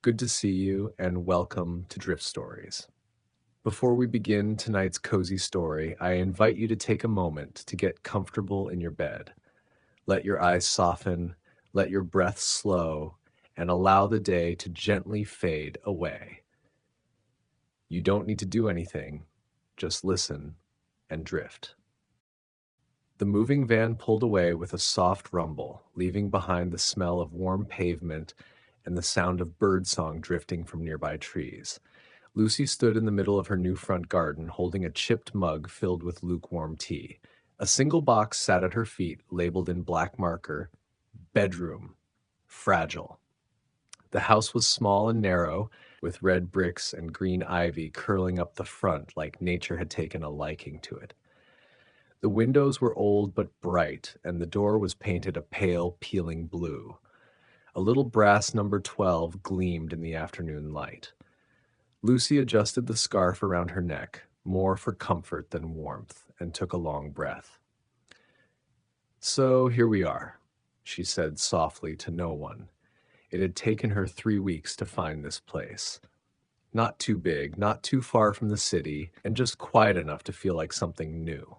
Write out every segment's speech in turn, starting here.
Good to see you, and welcome to Drift Stories. Before we begin tonight's cozy story, I invite you to take a moment to get comfortable in your bed. Let your eyes soften, let your breath slow, and allow the day to gently fade away. You don't need to do anything, just listen and drift. The moving van pulled away with a soft rumble, leaving behind the smell of warm pavement and the sound of birdsong drifting from nearby trees. Lucy stood in the middle of her new front garden, holding a chipped mug filled with lukewarm tea. A single box sat at her feet, labeled in black marker, "Bedroom. Fragile." The house was small and narrow, with red bricks and green ivy curling up the front like nature had taken a liking to it. The windows were old but bright, and the door was painted a pale, peeling blue. A little brass number 12 gleamed in the afternoon light. Lucy adjusted the scarf around her neck, more for comfort than warmth, and took a long breath. "So here we are," she said softly to no one. It had taken her 3 weeks to find this place. Not too big, not too far from the city, and just quiet enough to feel like something new.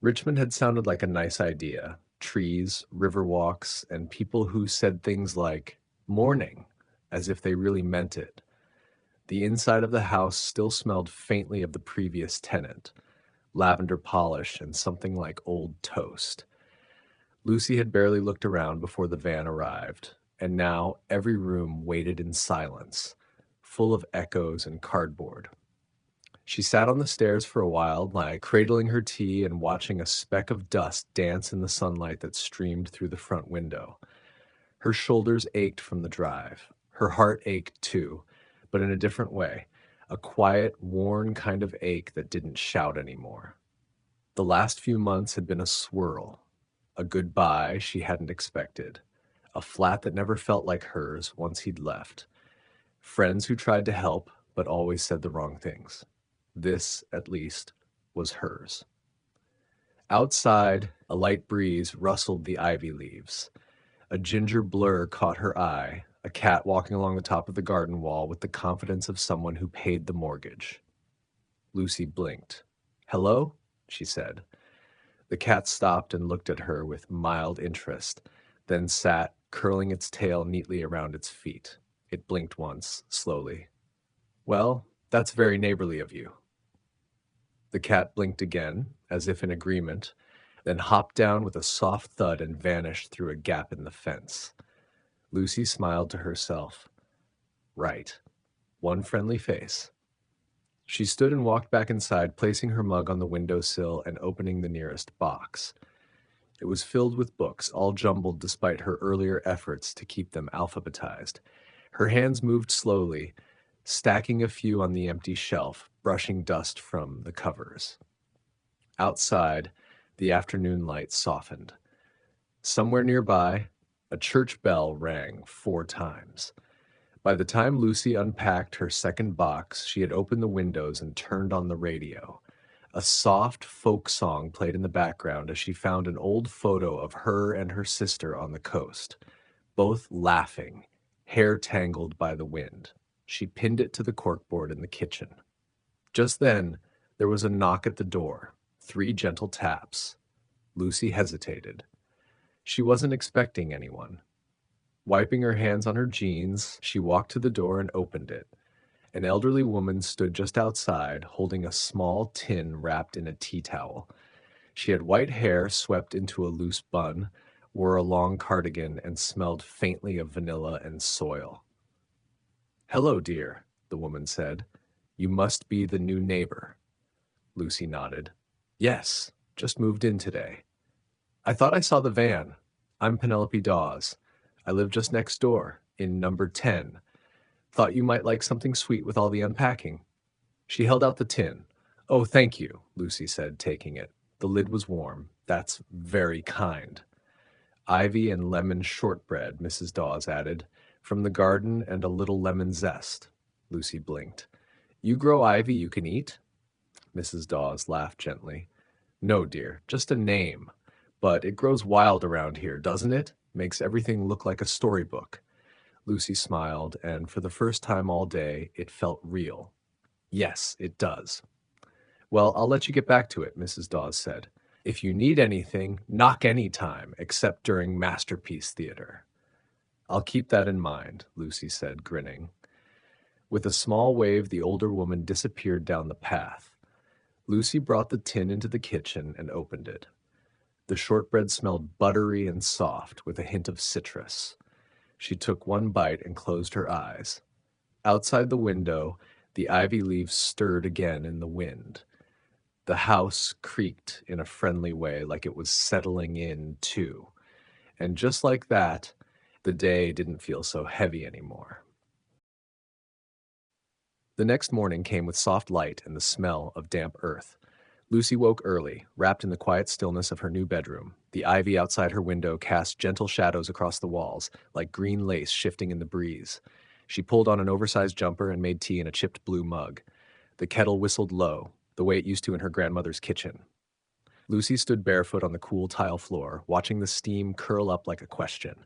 Richmond had sounded like a nice idea. Trees, river walks, and people who said things like, "morning," as if they really meant it. The inside of the house still smelled faintly of the previous tenant, lavender polish and something like old toast. Lucy had barely looked around before the van arrived, and now every room waited in silence, full of echoes and cardboard. She sat on the stairs for a while, like cradling her tea and watching a speck of dust dance in the sunlight that streamed through the front window. Her shoulders ached from the drive. Her heart ached too, but in a different way, a quiet, worn kind of ache that didn't shout anymore. The last few months had been a swirl, a goodbye she hadn't expected, a flat that never felt like hers once he'd left, friends who tried to help but always said the wrong things. This, at least, was hers. Outside, a light breeze rustled the ivy leaves. A ginger blur caught her eye, a cat walking along the top of the garden wall with the confidence of someone who paid the mortgage. Lucy blinked. "Hello?" she said. The cat stopped and looked at her with mild interest, then sat, curling its tail neatly around its feet. It blinked once, slowly. "Well, that's very neighborly of you." The cat blinked again, as if in agreement, then hopped down with a soft thud and vanished through a gap in the fence. Lucy smiled to herself. Right. One friendly face. She stood and walked back inside, placing her mug on the windowsill and opening the nearest box. It was filled with books, all jumbled despite her earlier efforts to keep them alphabetized. Her hands moved slowly, stacking a few on the empty shelf, brushing dust from the covers. Outside, the afternoon light softened. Somewhere nearby, a church bell rang 4 times. By the time Lucy unpacked her second box, she had opened the windows and turned on the radio. A soft folk song played in the background as she found an old photo of her and her sister on the coast, both laughing, hair tangled by the wind. She pinned it to the corkboard in the kitchen. Just then, there was a knock at the door, 3 gentle taps. Lucy hesitated. She wasn't expecting anyone. Wiping her hands on her jeans, she walked to the door and opened it. An elderly woman stood just outside, holding a small tin wrapped in a tea towel. She had white hair swept into a loose bun, wore a long cardigan, and smelled faintly of vanilla and soil. "Hello, dear," the woman said. "You must be the new neighbor." Lucy nodded. "Yes, just moved in today." "I thought I saw the van. I'm Penelope Dawes. I live just next door, in number 10. Thought you might like something sweet with all the unpacking." She held out the tin. "Oh, thank you," Lucy said, taking it. The lid was warm. "That's very kind." "Ivy and lemon shortbread," Mrs. Dawes added. "From the garden and a little lemon zest." Lucy blinked. "You grow ivy you can eat?" Mrs. Dawes laughed gently. "No, dear, just a name. But it grows wild around here, doesn't it? Makes everything look like a storybook." Lucy smiled, and for the first time all day, it felt real. Yes, it does. Well, I'll let you get back to it, Mrs. Dawes said. If you need anything, knock any time, except during Masterpiece Theater. I'll keep that in mind, Lucy said, grinning. With a small wave, the older woman disappeared down the path. Lucy brought the tin into the kitchen and opened it. The shortbread smelled buttery and soft, with a hint of citrus. She took one bite and closed her eyes. Outside the window, the ivy leaves stirred again in the wind. The house creaked in a friendly way, like it was settling in, too. And just like that, the day didn't feel so heavy anymore. The next morning came with soft light and the smell of damp earth. Lucy woke early, wrapped in the quiet stillness of her new bedroom. The ivy outside her window cast gentle shadows across the walls, like green lace shifting in the breeze. She pulled on an oversized jumper and made tea in a chipped blue mug. The kettle whistled low, the way it used to in her grandmother's kitchen. Lucy stood barefoot on the cool tile floor, watching the steam curl up like a question.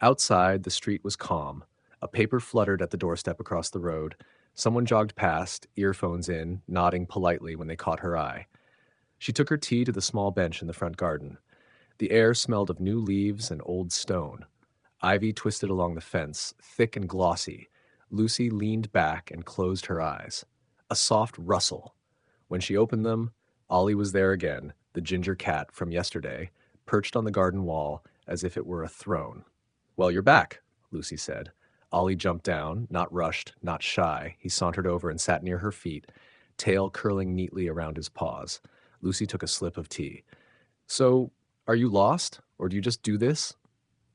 Outside, the street was calm. A paper fluttered at the doorstep across the road. Someone jogged past, earphones in, nodding politely when they caught her eye. She took her tea to the small bench in the front garden. The air smelled of new leaves and old stone. Ivy twisted along the fence, thick and glossy. Lucy leaned back and closed her eyes. A soft rustle. When she opened them, Ollie was there again, the ginger cat from yesterday, perched on the garden wall as if it were a throne. Well, you're back, Lucy said. Ollie jumped down, not rushed, not shy. He sauntered over and sat near her feet, tail curling neatly around his paws. Lucy took a slip of tea. So, are you lost, or do you just do this?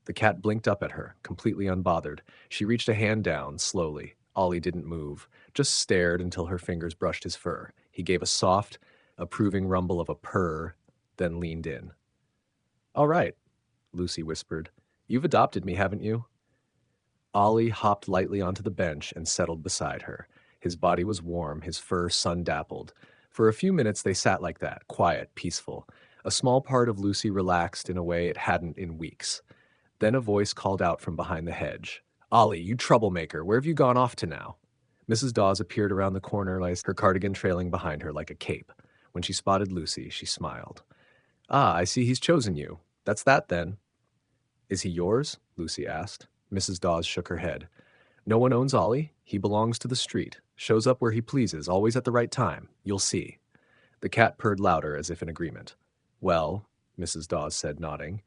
The cat blinked up at her, completely unbothered. She reached a hand down, slowly. Ollie didn't move, just stared until her fingers brushed his fur. He gave a soft, approving rumble of a purr, then leaned in. All right, Lucy whispered. You've adopted me, haven't you? Ollie hopped lightly onto the bench and settled beside her. His body was warm, his fur sun-dappled. For a few minutes they sat like that, quiet, peaceful. A small part of Lucy relaxed in a way it hadn't in weeks. Then a voice called out from behind the hedge. Ollie, you troublemaker, where have you gone off to now? Mrs. Dawes appeared around the corner, her cardigan trailing behind her like a cape. When she spotted Lucy, she smiled. Ah, I see he's chosen you. That's that, then. Is he yours? Lucy asked. Mrs. Dawes shook her head. No one owns Ollie. He belongs to the street. Shows up where he pleases, always at the right time. You'll see. The cat purred louder, as if in agreement. Well, Mrs. Dawes said, nodding,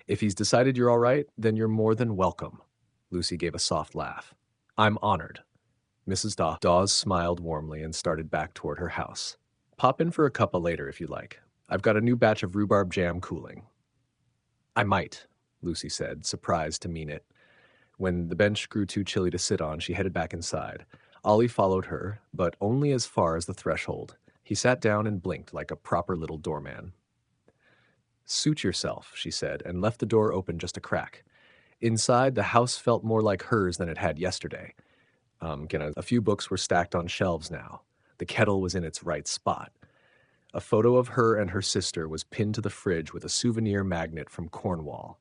if he's decided you're all right, then you're more than welcome. Lucy gave a soft laugh. I'm honored. Mrs. Dawes smiled warmly and started back toward her house. Pop in for a cuppa later if you like. I've got a new batch of rhubarb jam cooling. I might, Lucy said, surprised to mean it. When the bench grew too chilly to sit on, she headed back inside. Ollie followed her, but only as far as the threshold. He sat down and blinked like a proper little doorman. Suit yourself, she said, and left the door open just a crack. Inside, the house felt more like hers than it had yesterday. A few books were stacked on shelves now. The kettle was in its right spot. A photo of her and her sister was pinned to the fridge with a souvenir magnet from Cornwall.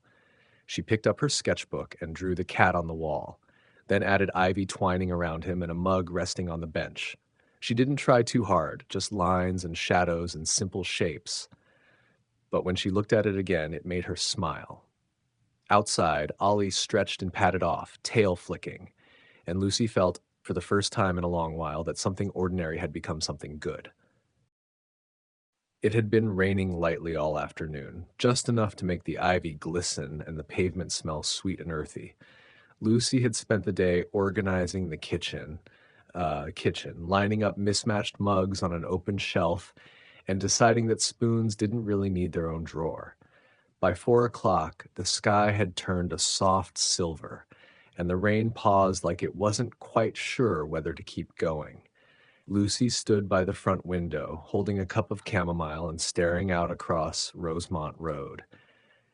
She picked up her sketchbook and drew the cat on the wall, then added ivy twining around him and a mug resting on the bench. She didn't try too hard, just lines and shadows and simple shapes. But when she looked at it again, it made her smile. Outside, Ollie stretched and padded off, tail flicking, and Lucy felt, for the first time in a long while, that something ordinary had become something good. It had been raining lightly all afternoon, just enough to make the ivy glisten and the pavement smell sweet and earthy. Lucy had spent the day organizing the kitchen, lining up mismatched mugs on an open shelf, and deciding that spoons didn't really need their own drawer. By 4 o'clock, the sky had turned a soft silver, and the rain paused like it wasn't quite sure whether to keep going. Lucy stood by the front window, holding a cup of chamomile and staring out across Rosemont Road.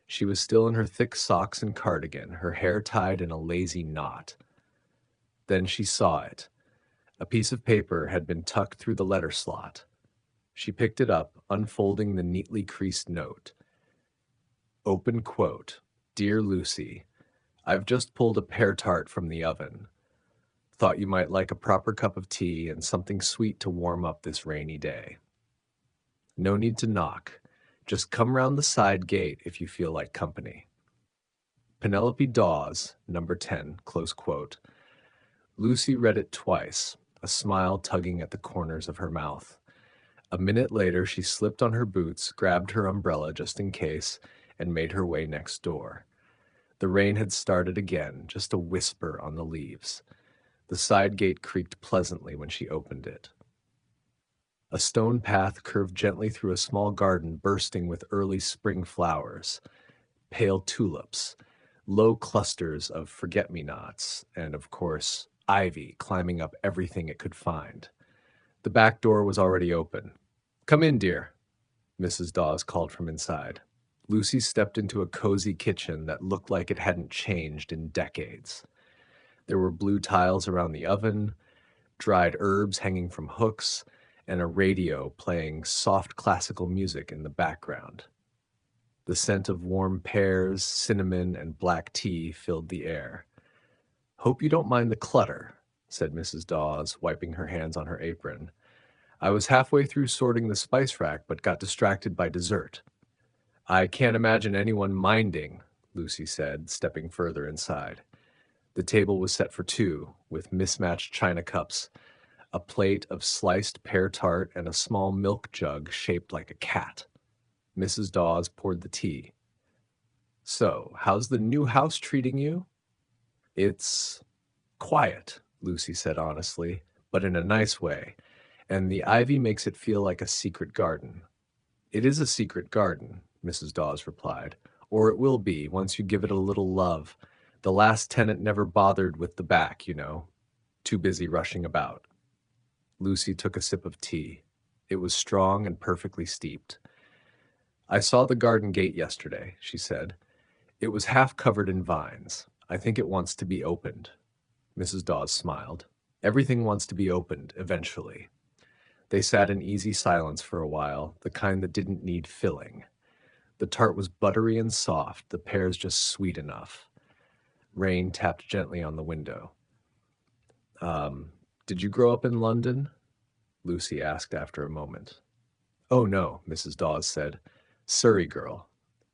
She was still in her thick socks and cardigan, her hair tied in a lazy knot. Then she saw it. A piece of paper had been tucked through the letter slot. She picked it up, unfolding the neatly creased note. Open quote. Dear Lucy, I've just pulled a pear tart from the oven. Thought you might like a proper cup of tea and something sweet to warm up this rainy day. No need to knock. Just come round the side gate if you feel like company. Penelope Dawes, number 10, close quote. Lucy read it twice, a smile tugging at the corners of her mouth. A minute later, she slipped on her boots, grabbed her umbrella just in case, and made her way next door. The rain had started again, just a whisper on the leaves. The side gate creaked pleasantly when she opened it. A stone path curved gently through a small garden bursting with early spring flowers, pale tulips, low clusters of forget-me-nots, and, of course, ivy climbing up everything it could find. The back door was already open. "Come in, dear," Mrs. Dawes called from inside. Lucy stepped into a cozy kitchen that looked like it hadn't changed in decades. There were blue tiles around the oven, dried herbs hanging from hooks, and a radio playing soft classical music in the background. The scent of warm pears, cinnamon, and black tea filled the air. "Hope you don't mind the clutter," said Mrs. Dawes, wiping her hands on her apron. "I was halfway through sorting the spice rack, but got distracted by dessert." "I can't imagine anyone minding," Lucy said, stepping further inside. The table was set for two, with mismatched china cups, a plate of sliced pear tart, and a small milk jug shaped like a cat. Mrs. Dawes poured the tea. "So, how's the new house treating you?" "It's quiet," Lucy said honestly, "but in a nice way, and the ivy makes it feel like a secret garden." "It is a secret garden," Mrs. Dawes replied, "or it will be once you give it a little love. The last tenant never bothered with the back, you know. Too busy rushing about." Lucy took a sip of tea. It was strong and perfectly steeped. "I saw the garden gate yesterday," she said. "It was half covered in vines. I think it wants to be opened." Mrs. Dawes smiled. "Everything wants to be opened, eventually." They sat in easy silence for a while, the kind that didn't need filling. The tart was buttery and soft, the pears just sweet enough. Rain tapped gently on the window. Did you grow up in London?" Lucy asked after a moment. "Oh no," Mrs. Dawes said. "Surrey girl.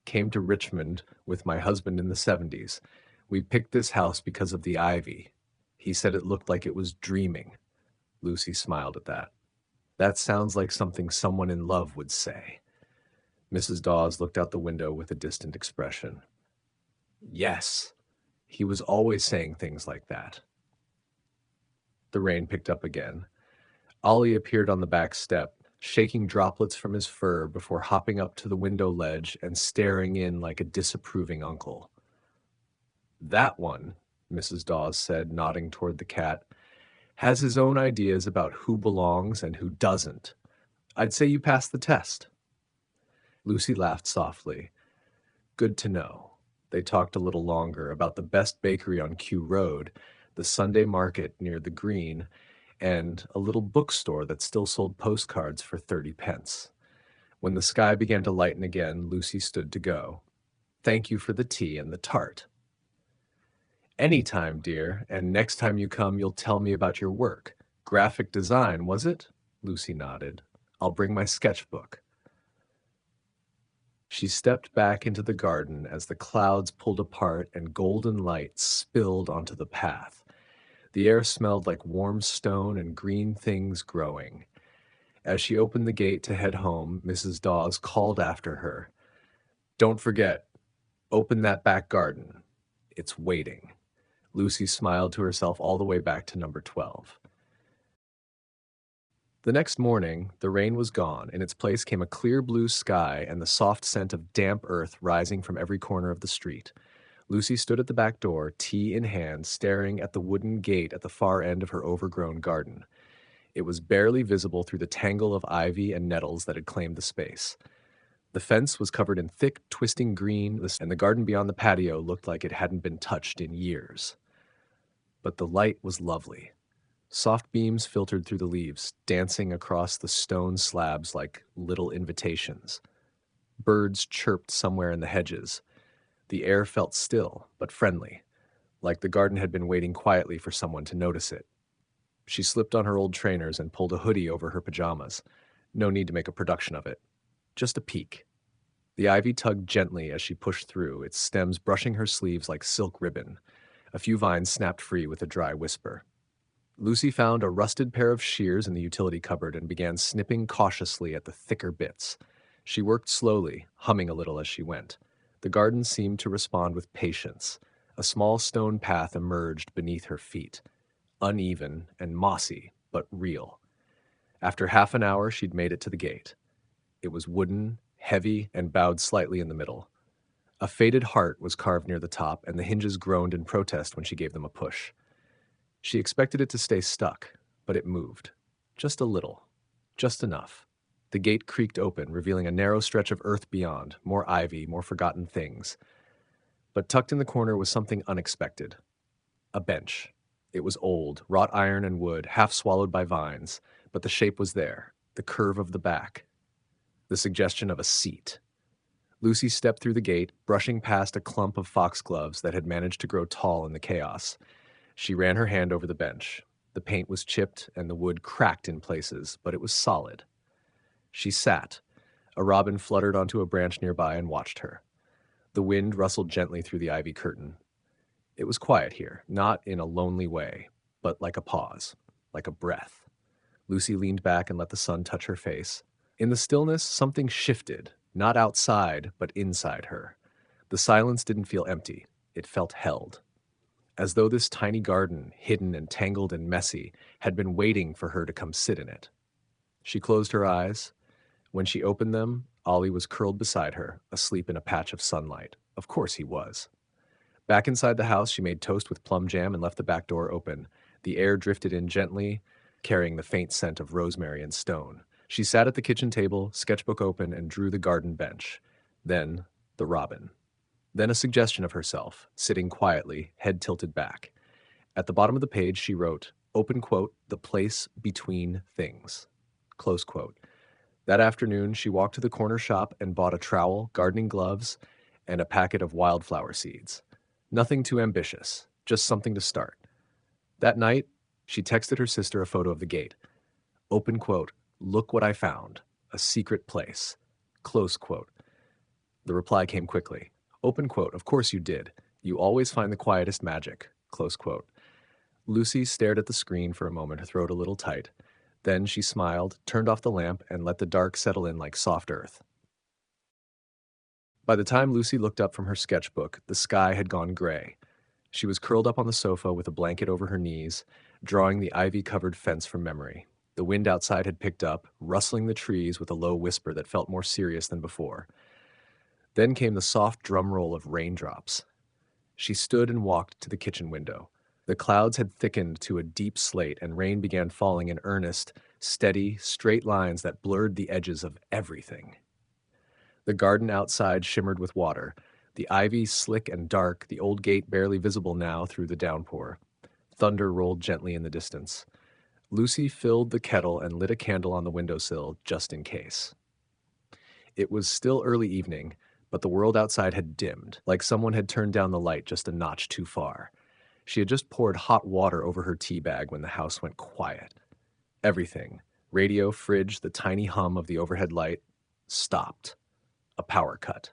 Came to Richmond with my husband in the 70s. We picked this house because of the ivy. He said it looked like it was dreaming." Lucy smiled at that. "That sounds like something someone in love would say." Mrs. Dawes looked out the window with a distant expression. "Yes, he was always saying things like that." The rain picked up again. Ollie appeared on the back step, shaking droplets from his fur before hopping up to the window ledge and staring in like a disapproving uncle. "That one," Mrs. Dawes said, nodding toward the cat, "has his own ideas about who belongs and who doesn't. I'd say you passed the test." Lucy laughed softly. "Good to know." They talked a little longer about the best bakery on Kew Road, the Sunday market near the Green, and a little bookstore that still sold postcards for 30 pence. When the sky began to lighten again, Lucy stood to go. "Thank you for the tea and the tart." "Any time, dear, and next time you come you'll tell me about your work. Graphic design, was it?" Lucy nodded. "I'll bring my sketchbook." She stepped back into the garden as the clouds pulled apart and golden light spilled onto the path. The air smelled like warm stone and green things growing. As she opened the gate to head home, Mrs. Dawes called after her, "Don't forget, open that back garden. It's waiting." Lucy smiled to herself all the way back to number 12. The next morning, the rain was gone. In its place came a clear blue sky and the soft scent of damp earth rising from every corner of the street. Lucy stood at the back door, tea in hand, staring at the wooden gate at the far end of her overgrown garden. It was barely visible through the tangle of ivy and nettles that had claimed the space. The fence was covered in thick, twisting green, and the garden beyond the patio looked like it hadn't been touched in years. But the light was lovely. Soft beams filtered through the leaves, dancing across the stone slabs like little invitations. Birds chirped somewhere in the hedges. The air felt still, but friendly. like the garden had been waiting quietly for someone to notice it. She slipped on her old trainers and pulled a hoodie over her pajamas. No need to make a production of it. Just a peek. The ivy tugged gently as she pushed through, its stems brushing her sleeves like silk ribbon. A few vines snapped free with a dry whisper. Lucy found a rusted pair of shears in the utility cupboard and began snipping cautiously at the thicker bits. She worked slowly, humming a little as she went. The garden seemed to respond with patience. A small stone path emerged beneath her feet, uneven and mossy, but real. After half an hour, she'd made it to the gate. It was wooden, heavy, and bowed slightly in the middle. A faded heart was carved near the top, and the hinges groaned in protest when she gave them a push. She expected it to stay stuck, but it moved. Just a little. Just enough. The gate creaked open, revealing a narrow stretch of earth beyond, more ivy, more forgotten things. But tucked in the corner was something unexpected. A bench. It was old, wrought iron and wood, half swallowed by vines, but the shape was there, the curve of the back, the suggestion of a seat. Lucy stepped through the gate, brushing past a clump of foxgloves that had managed to grow tall in the chaos. She ran her hand over the bench. The paint was chipped and the wood cracked in places, but it was solid. She sat. A robin fluttered onto a branch nearby and watched her. The wind rustled gently through the ivy curtain. It was quiet here, not in a lonely way, but like a pause, like a breath. Lucy leaned back and let the sun touch her face. In the stillness, something shifted, not outside, but inside her. The silence didn't feel empty. It felt held. As though this tiny garden, hidden and tangled and messy, had been waiting for her to come sit in it. She closed her eyes. When she opened them, Ollie was curled beside her, asleep in a patch of sunlight. Of course he was. Back inside the house, she made toast with plum jam and left the back door open. The air drifted in gently, carrying the faint scent of rosemary and stone. She sat at the kitchen table, sketchbook open, and drew the garden bench. Then, the robin. Then a suggestion of herself, sitting quietly, head tilted back. At the bottom of the page, she wrote, open quote, the place between things, close quote. That afternoon, she walked to the corner shop and bought a trowel, gardening gloves, and a packet of wildflower seeds. Nothing too ambitious, just something to start. That night, she texted her sister a photo of the gate. Open quote, look what I found, a secret place, close quote. The reply came quickly. Open quote, of course you did. You always find the quietest magic, close quote. Lucy stared at the screen for a moment, her throat a little tight. Then she smiled, turned off the lamp, and let the dark settle in like soft earth. By the time Lucy looked up from her sketchbook, the sky had gone gray. She was curled up on the sofa with a blanket over her knees, drawing the ivy-covered fence from memory. The wind outside had picked up, rustling the trees with a low whisper that felt more serious than before. Then came the soft drum roll of raindrops. She stood and walked to the kitchen window. The clouds had thickened to a deep slate, and rain began falling in earnest, steady, straight lines that blurred the edges of everything. The garden outside shimmered with water, the ivy slick and dark, the old gate barely visible now through the downpour. Thunder rolled gently in the distance. Lucy filled the kettle and lit a candle on the windowsill just in case. It was still early evening, but the world outside had dimmed, like someone had turned down the light just a notch too far. She had just poured hot water over her tea bag when the house went quiet. Everything, radio, fridge, the tiny hum of the overhead light, stopped. A power cut.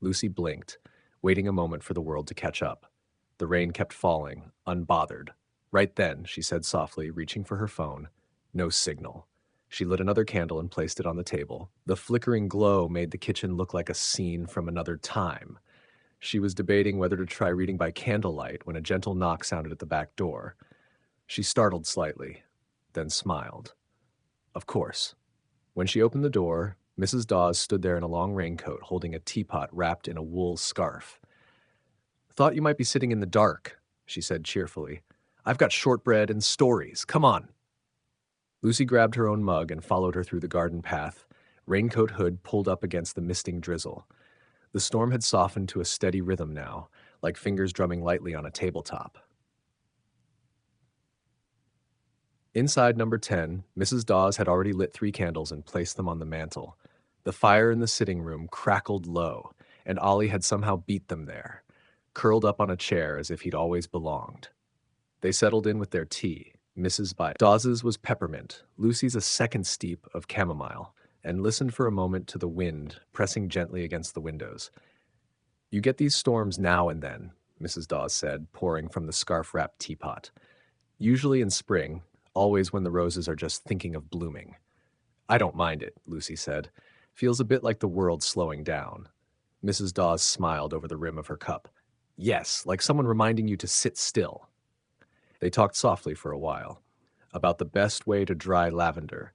Lucy blinked, waiting a moment for the world to catch up. The rain kept falling, unbothered. Right then, she said softly, reaching for her phone, no signal. She lit another candle and placed it on the table. The flickering glow made the kitchen look like a scene from another time. She was debating whether to try reading by candlelight when a gentle knock sounded at the back door. She startled slightly, then smiled. Of course. When she opened the door, Mrs. Dawes stood there in a long raincoat, holding a teapot wrapped in a wool scarf. "Thought you might be sitting in the dark," she said cheerfully. "I've got shortbread and stories. Come on." Lucy grabbed her own mug and followed her through the garden path, raincoat hood pulled up against the misting drizzle. The storm had softened to a steady rhythm now, like fingers drumming lightly on a tabletop. Inside number 10, Mrs. Dawes had already lit 3 candles and placed them on the mantel. The fire in the sitting room crackled low, and Ollie had somehow beat them there. curled up on a chair as if he'd always belonged. They settled in with their tea. Mrs. By Dawes's was peppermint, Lucy's a second steep of chamomile, and listened for a moment to the wind pressing gently against the windows. "You get these storms now and then," Mrs. Dawes said, pouring from the scarf-wrapped teapot. "Usually in spring, always when the roses are just thinking of blooming." "I don't mind it," Lucy said. "Feels a bit like the world slowing down." Mrs. Dawes smiled over the rim of her cup. "Yes, like someone reminding you to sit still." They talked softly for a while, about the best way to dry lavender,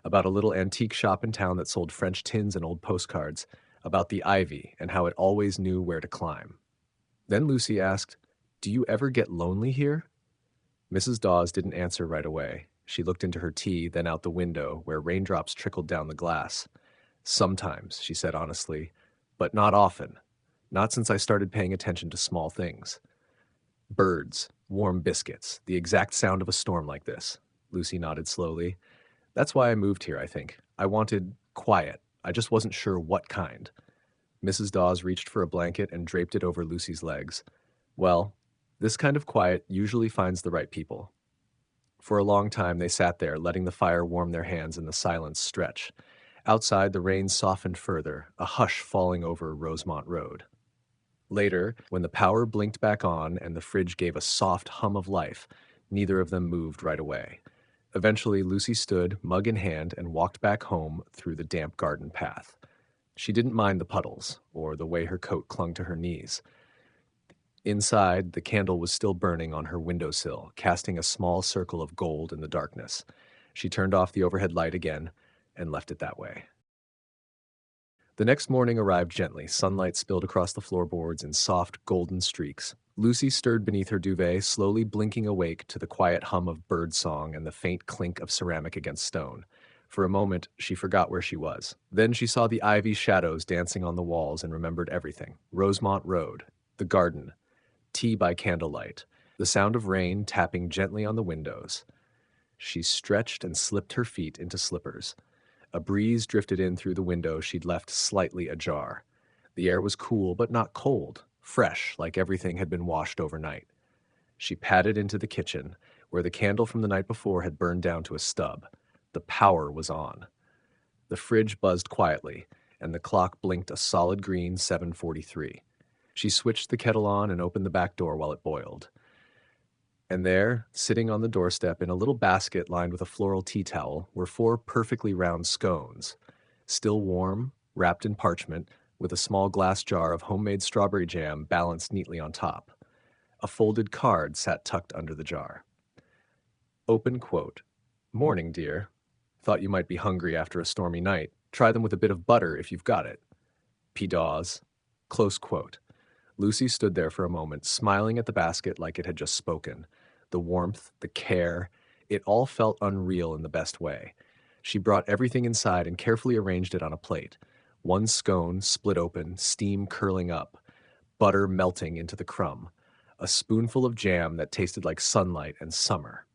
about a little antique shop in town that sold French tins and old postcards, about the ivy and how it always knew where to climb. Then Lucy asked, "Do you ever get lonely here?" Mrs. Dawes didn't answer right away. She looked into her tea, then out the window, where raindrops trickled down the glass. "Sometimes," she said honestly, "but not often. Not since I started paying attention to small things. Birds, warm biscuits, the exact sound of a storm like this." Lucy nodded slowly. "That's why I moved here, I think. I wanted quiet. I just wasn't sure what kind." Mrs. Dawes reached for a blanket and draped it over Lucy's legs. "Well, this kind of quiet usually finds the right people." For a long time they sat there, letting the fire warm their hands and the silence stretch. Outside, the rain softened further, a hush falling over Rosemont Road. Later, when the power blinked back on and the fridge gave a soft hum of life, neither of them moved right away. Eventually, Lucy stood, mug in hand, and walked back home through the damp garden path. She didn't mind the puddles, or the way her coat clung to her knees. Inside, the candle was still burning on her windowsill, casting a small circle of gold in the darkness. She turned off the overhead light again and left it that way. The next morning arrived gently. Sunlight spilled across the floorboards in soft, golden streaks. Lucy stirred beneath her duvet, slowly blinking awake to the quiet hum of bird song and the faint clink of ceramic against stone. For a moment, she forgot where she was. Then she saw the ivy shadows dancing on the walls and remembered everything. Rosemont Road, the garden, tea by candlelight, the sound of rain tapping gently on the windows. She stretched and slipped her feet into slippers. A breeze drifted in through the window she'd left slightly ajar. The air was cool but not cold, fresh, like everything had been washed overnight. She padded into the kitchen, where the candle from the night before had burned down to a stub. The power was on. The fridge buzzed quietly, and the clock blinked a solid green 7:43. She switched the kettle on and opened the back door while it boiled. And there, sitting on the doorstep in a little basket lined with a floral tea towel, were 4 perfectly round scones, still warm, wrapped in parchment, with a small glass jar of homemade strawberry jam balanced neatly on top. A folded card sat tucked under the jar. Open quote. "Morning, dear. Thought you might be hungry after a stormy night. Try them with a bit of butter if you've got it. P. Dawes." Close quote. Lucy stood there for a moment, smiling at the basket like it had just spoken. The warmth, the care, it all felt unreal in the best way. She brought everything inside and carefully arranged it on a plate. 1 scone split open, steam curling up, butter melting into the crumb, a spoonful of jam that tasted like sunlight and summer.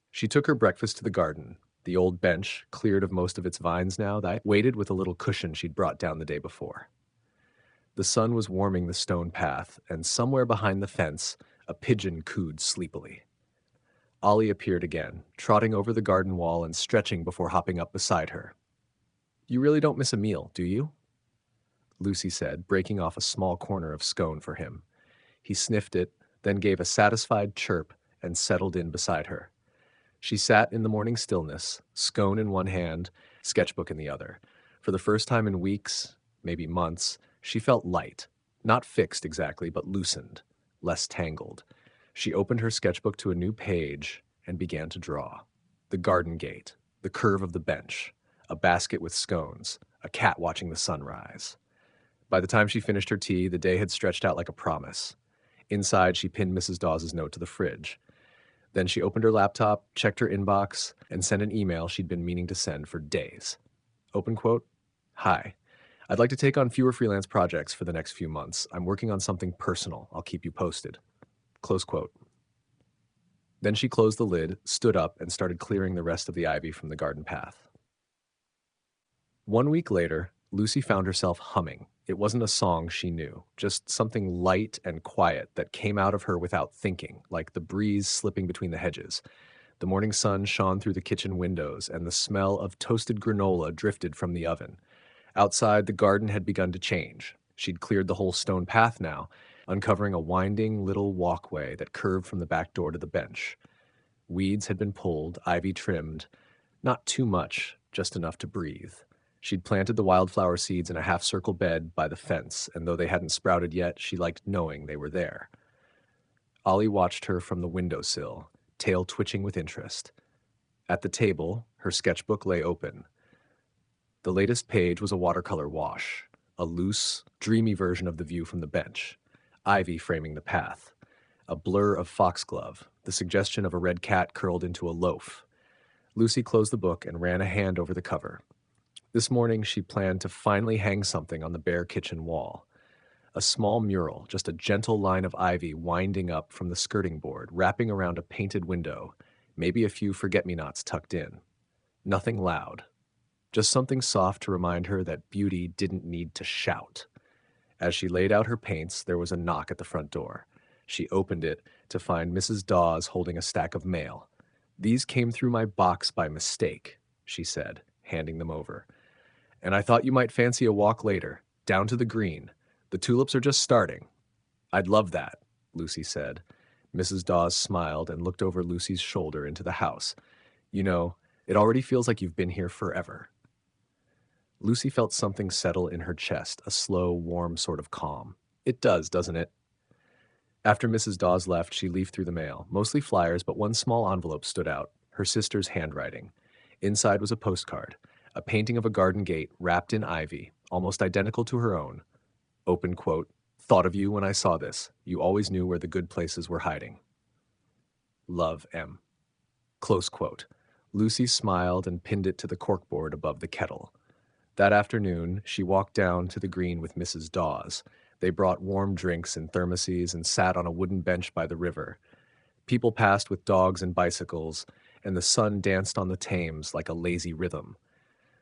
She took her breakfast to the garden, the old bench, cleared of most of its vines now, that waited with a little cushion she'd brought down the day before. The sun was warming the stone path, and somewhere behind the fence, a pigeon cooed sleepily. Ollie appeared again, trotting over the garden wall and stretching before hopping up beside her. "You really don't miss a meal, do you?" Lucy said, breaking off a small corner of scone for him. He sniffed it, then gave a satisfied chirp and settled in beside her. She sat in the morning stillness, scone in one hand, sketchbook in the other. For the first time in weeks, maybe months, she felt light, not fixed exactly, but loosened, less tangled. She opened her sketchbook to a new page and began to draw. The garden gate, the curve of the bench, a basket with scones, a cat watching the sunrise. By the time she finished her tea, the day had stretched out like a promise. Inside, she pinned Mrs. Dawes's note to the fridge. Then she opened her laptop, checked her inbox, and sent an email she'd been meaning to send for days. Open quote, "Hi. I'd like to take on fewer freelance projects for the next few months. I'm working on something personal. I'll keep you posted." Close quote. Then she closed the lid, stood up, and started clearing the rest of the ivy from the garden path. 1 week later, Lucy found herself humming, It wasn't a song she knew, just something light and quiet that came out of her without thinking, like the breeze slipping between the hedges. The morning sun shone through the kitchen windows, and the smell of toasted granola drifted from the oven. Outside, the garden had begun to change. She'd cleared the whole stone path now, uncovering a winding little walkway that curved from the back door to the bench. Weeds had been pulled, ivy trimmed, not too much, just enough to breathe. She'd planted the wildflower seeds in a half-circle bed by the fence, and though they hadn't sprouted yet, she liked knowing they were there. Ollie watched her from the windowsill, tail twitching with interest. At the table, her sketchbook lay open. The latest page was a watercolor wash, a loose, dreamy version of the view from the bench, ivy framing the path, a blur of foxglove, the suggestion of a red cat curled into a loaf. Lucy closed the book and ran a hand over the cover. This morning she planned to finally hang something on the bare kitchen wall. A small mural, just a gentle line of ivy winding up from the skirting board, wrapping around a painted window, maybe a few forget-me-nots tucked in. Nothing loud. Just something soft to remind her that beauty didn't need to shout. As she laid out her paints, there was a knock at the front door. She opened it to find Mrs. Dawes holding a stack of mail. "These came through my box by mistake," she said, handing them over. "And I thought you might fancy a walk later, down to the green. The tulips are just starting." "I'd love that," Lucy said. Mrs. Dawes smiled and looked over Lucy's shoulder into the house. "You know, it already feels like you've been here forever." Lucy felt something settle in her chest, a slow, warm sort of calm. "It does, doesn't it?" After Mrs. Dawes left, she leafed through the mail, mostly flyers, but one small envelope stood out, her sister's handwriting. Inside was a postcard, a painting of a garden gate wrapped in ivy, almost identical to her own. Open quote, "Thought of you when I saw this. You always knew where the good places were hiding. Love, M." Close quote. Lucy smiled and pinned it to the corkboard above the kettle. That afternoon, she walked down to the green with Mrs. Dawes. They brought warm drinks in thermoses and sat on a wooden bench by the river. People passed with dogs and bicycles, and the sun danced on the Thames like a lazy rhythm.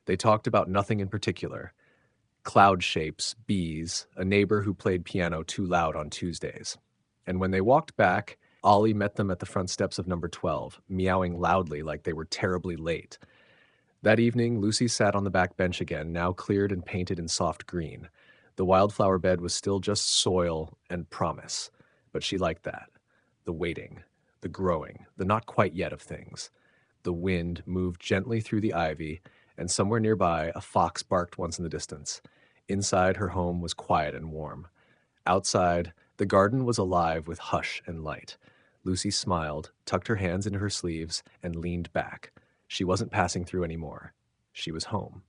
They talked about nothing in particular. Cloud shapes, bees, a neighbor who played piano too loud on Tuesdays. And when they walked back, Ollie met them at the front steps of number 12, meowing loudly like they were terribly late. That evening, Lucy sat on the back bench again, now cleared and painted in soft green. The wildflower bed was still just soil and promise, but she liked that. The waiting, the growing, the not quite yet of things. The wind moved gently through the ivy, and somewhere nearby a fox barked once in the distance. Inside, her home was quiet and warm. Outside, the garden was alive with hush and light. Lucy smiled, tucked her hands into her sleeves, and leaned back. She wasn't passing through anymore. She was home.